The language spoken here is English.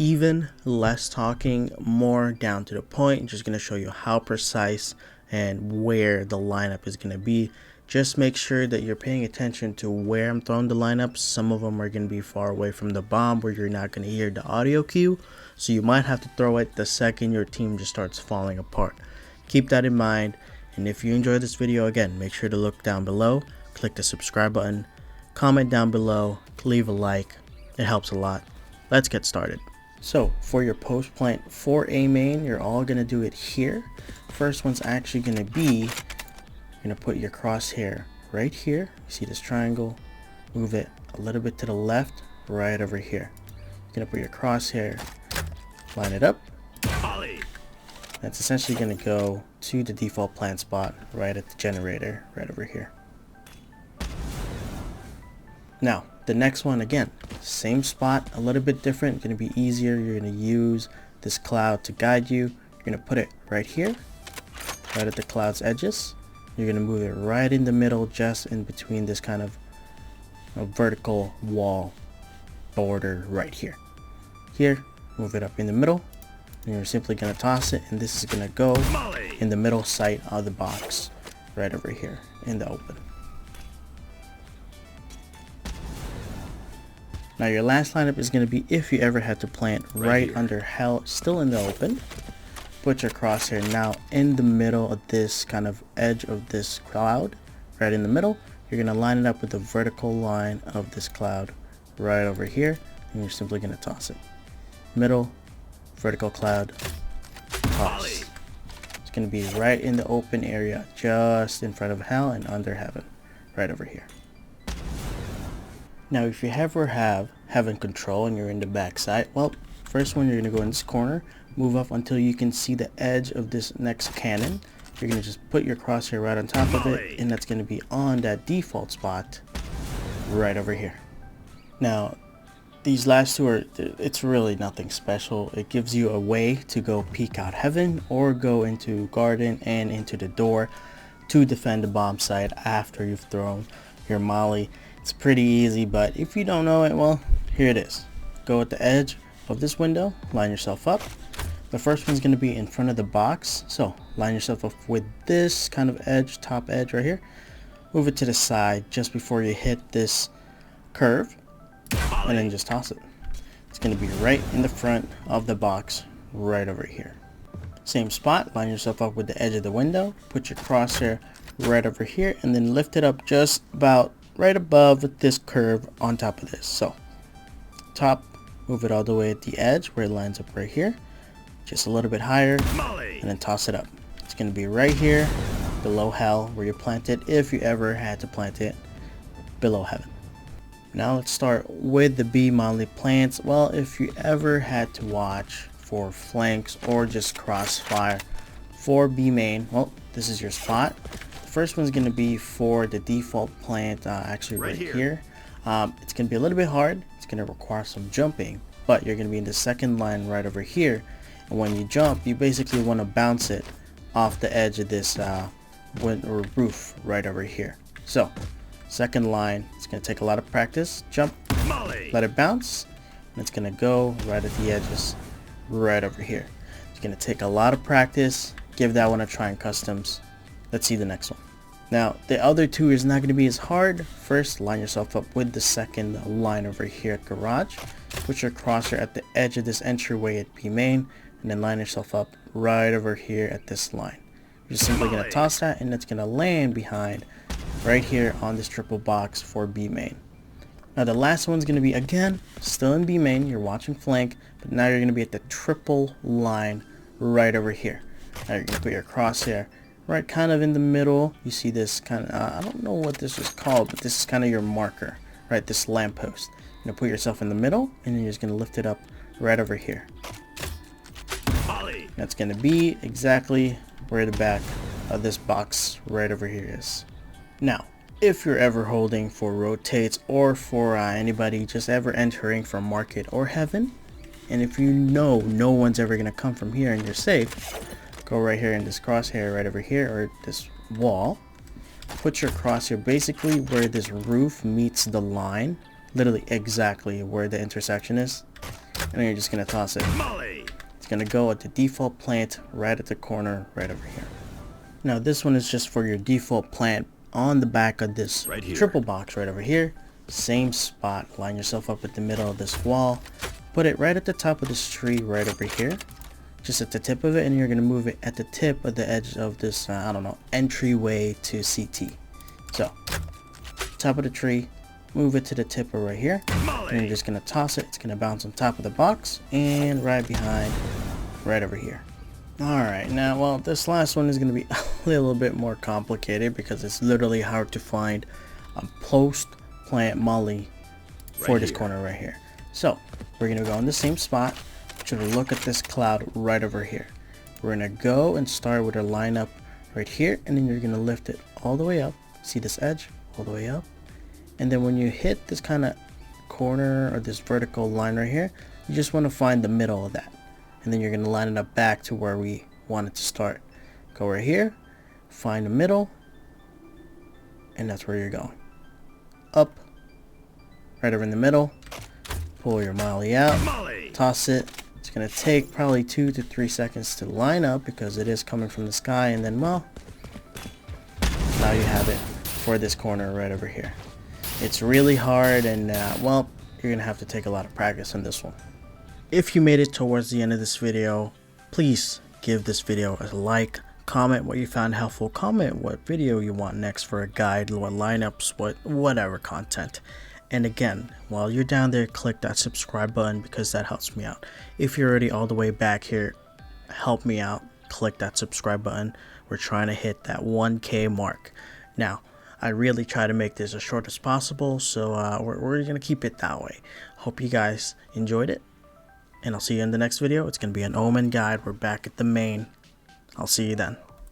even, less talking, more down to the point. Just going to show you how precise and where the lineup is going to be. Just make sure that you're paying attention to where I'm throwing the lineup. Some of them are going to be far away from the bomb where you're not going to hear the audio cue, so you might have to throw it the second your team just starts falling apart. Keep that in mind, and if you enjoyed this video, again, make sure to look down below, click the subscribe button, comment down below, leave a like. It helps a lot. Let's get started. So for your post plant for A main, you're all going to do it here. First one's actually going to be, you're going to put your crosshair right here. You see this triangle? Move it a little bit to the left, right over here. You're going to put your crosshair, line it up. That's essentially going to go to the default plant spot right at the generator, right over here. Now, the next one, again, same spot, a little bit different, going to be easier. You're going to use this cloud to guide you. You're going to put it right here, right at the cloud's edges. You're going to move it right in the middle, just in between this kind of a vertical wall border right here. Here, move it up in the middle, and you're simply going to toss it, and this is going to go in the middle side of the box, right over here in the open. Now your last lineup is going to be if you ever had to plant right under hell, still in the open. Put your crosshair now in the middle of this kind of edge of this cloud, right in the middle. You're going to line it up with the vertical line of this cloud right over here, and you're simply going to toss it. Middle, vertical cloud, toss. It's going to be right in the open area, just in front of hell and under heaven, right over here. Now if you ever have heaven control and you're in the back side, well, first one, you're going to go in this corner, move up until you can see the edge of this next cannon. You're going to just put your crosshair right on top of it, and that's going to be on that default spot right over here. Now these last two are, it's really nothing special. It gives you a way to go peek out heaven or go into garden and into the door to defend the bomb site after you've thrown your molly. It's pretty easy, but if you don't know it, well, here it is. Go at the edge of this window, line yourself up. The first one's going to be in front of the box, so line yourself up with this kind of edge, top edge right here. Move it to the side just before you hit this curve, and then just toss it. It's going to be right in the front of the box, right over here. Same spot, line yourself up with the edge of the window, put your crosshair right over here, and then lift it up just about right above this curve on top of this. So top, move it all the way at the edge where it lines up right here, just a little bit higher, and then toss it up. It's going to be right here below hell where you plant it, if you ever had to plant it below heaven. Now let's start with the B molly plants. Well, if you ever had to watch for flanks or just crossfire for B main, well, this is your spot. First one's going to be for the default plant, actually right here. It's going to be a little bit hard. It's going to require some jumping, but you're going to be in the second line right over here, and when you jump, you basically want to bounce it off the edge of this roof right over here. So second line, it's going to take a lot of practice. Jump, let it bounce, and it's going to go right at the edges right over here. It's going to take a lot of practice. Give that one a try in customs. Let's see the next one. Now the other two is not going to be as hard. First, line yourself up with the second line over here at garage. Put your crosshair at the edge of this entryway at B main, and then line yourself up right over here at this line. You're just simply going to toss that, and it's going to land behind right here on this triple box for B main. Now the last one's going to be, again, still in B main. You're watching flank, but now you're going to be at the triple line right over here. Now you're going to put your crosshair right kind of in the middle. You see this kind of, I don't know what this is called, but this is kind of your marker, right? This lamppost. You're going to put yourself in the middle, and then you're just going to lift it up right over here. That's going to be exactly where the back of this box right over here is. Now, if you're ever holding for rotates or for anybody just ever entering from market or heaven, and if you know no one's ever going to come from here and you're safe, go right here in this crosshair right over here, or this wall. Put your crosshair basically where this roof meets the line, literally exactly where the intersection is. and then you're just going to toss it. It's going to go at the default plant right at the corner right over here. Now this one is just for your default plant on the back of this triple box right over here. Same spot. Line yourself up at the middle of this wall. Put it right at the top of this tree right over here. Just at the tip of it, and you're going to move it at the tip of the edge of this, I don't know, entryway to CT. So, top of the tree, move it to the tip of right here, and you're just going to toss it. It's going to bounce on top of the box, and right behind, right over here. Alright, now, well, this last one is going to be a little bit more complicated because it's literally hard to find a post-plant molly for this corner right here. So, we're going to go in the same spot. To look at this cloud right over here. We're gonna go and start with our lineup right here, and then you're gonna lift it all the way up. See this edge all the way up, and then when you hit this kind of corner or this vertical line right here, you just want to find the middle of that, and then you're gonna line it up back to where we want it to start. Go right here, find the middle, and that's where you're going. Up, right over in the middle. Pull your molly out, toss it. It's going to take probably 2 to 3 seconds to line up because it is coming from the sky, and then, well, now you have it for this corner right over here. It's really hard, and, well, you're going to have to take a lot of practice on this one. If you made it towards the end of this video, please give this video a like, comment what you found helpful, comment what video you want next for a guide, what lineups, whatever content. And again, while you're down there, click that subscribe button because that helps me out. If you're already all the way back here, help me out. Click that subscribe button. We're trying to hit that 1K mark. Now, I really try to make this as short as possible, so we're going to keep it that way. Hope you guys enjoyed it, and I'll see you in the next video. It's going to be an Omen guide. We're back at the main. I'll see you then.